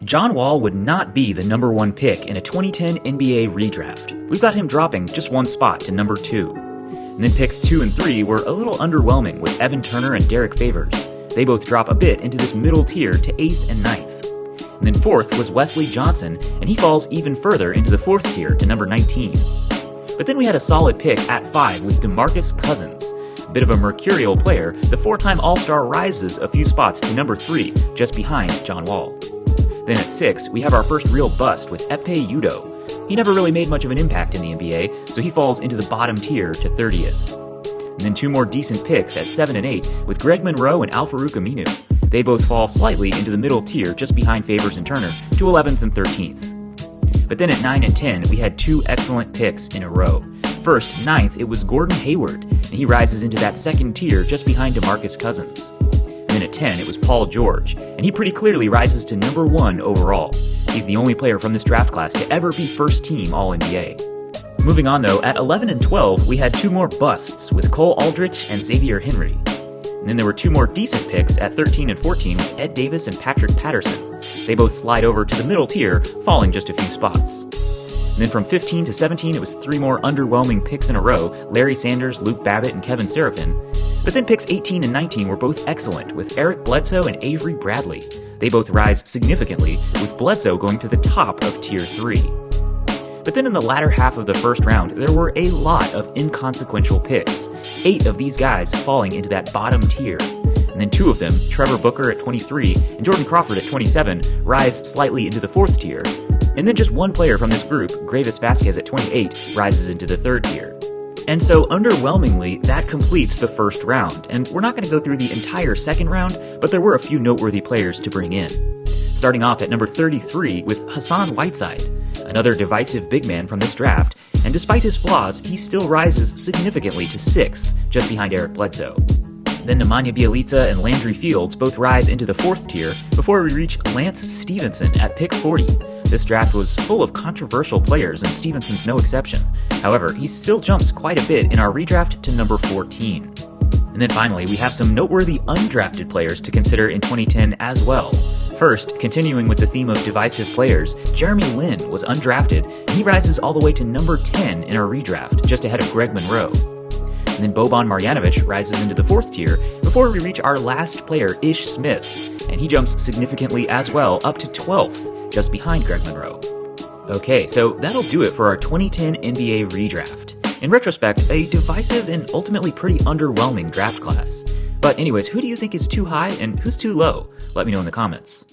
John Wall would not be the number 1 pick in a 2010 NBA redraft. We've got him dropping just 1 spot to number 2. And then picks 2 and 3 were a little underwhelming with Evan Turner and Derek Favors. They both drop a bit into this middle tier to 8th and 9th. And then 4th was Wesley Johnson, and he falls even further into the 4th tier to number 19. But then we had a solid pick at 5 with DeMarcus Cousins. A bit of a mercurial player, the 4-time All-Star rises a few spots to number 3, just behind John Wall. Then at 6, we have our first real bust with Ekpe Udoh. He never really made much of an impact in the NBA, so he falls into the bottom tier to 30th. And then 2 more decent picks at 7 and 8 with Greg Monroe and Al-Farouq Aminu. They both fall slightly into the middle tier just behind Favors and Turner to 11th and 13th. But then at 9 and 10, we had 2 excellent picks in a row. First, 9th, it was Gordon Hayward, and he rises into that 2nd tier just behind DeMarcus Cousins. Then at 10, it was Paul George, and he pretty clearly rises to number 1 overall. He's the only player from this draft class to ever be first-team All-NBA. Moving on though, at 11 and 12, we had 2 more busts with Cole Aldrich and Xavier Henry. And then there were 2 more decent picks at 13 and 14 with Ed Davis and Patrick Patterson. They both slide over to the middle tier, falling just a few spots. And then from 15 to 17, it was 3 more underwhelming picks in a row, Larry Sanders, Luke Babbitt, and Kevin Seraphin. But then picks 18 and 19 were both excellent, with Eric Bledsoe and Avery Bradley. They both rise significantly, with Bledsoe going to the top of Tier 3. But then in the latter half of the first round, there were a lot of inconsequential picks, 8 of these guys falling into that bottom tier. And then 2 of them, Trevor Booker at 23 and Jordan Crawford at 27, rise slightly into the 4th tier. And then just 1 player from this group, Gravis Vasquez at 28, rises into the 3rd tier. And so, underwhelmingly, that completes the first round, and we're not going to go through the entire second round, but there were a few noteworthy players to bring in. Starting off at number 33 with Hassan Whiteside, another divisive big man from this draft, and despite his flaws, he still rises significantly to 6th, just behind Eric Bledsoe. Then Nemanja Bjelica and Landry Fields both rise into the 4th tier before we reach Lance Stevenson at pick 40. This draft was full of controversial players, and Stevenson's no exception. However, he still jumps quite a bit in our redraft to number 14. And then finally, we have some noteworthy undrafted players to consider in 2010 as well. First, continuing with the theme of divisive players, Jeremy Lin was undrafted, and he rises all the way to number 10 in our redraft, just ahead of Greg Monroe. And then Boban Marjanovic rises into the 4th tier before we reach our last player, Ish Smith, and he jumps significantly as well, up to 12th, just behind Greg Monroe. Okay, so that'll do it for our 2010 NBA redraft. In retrospect, a divisive and ultimately pretty underwhelming draft class. But anyways, who do you think is too high and who's too low? Let me know in the comments.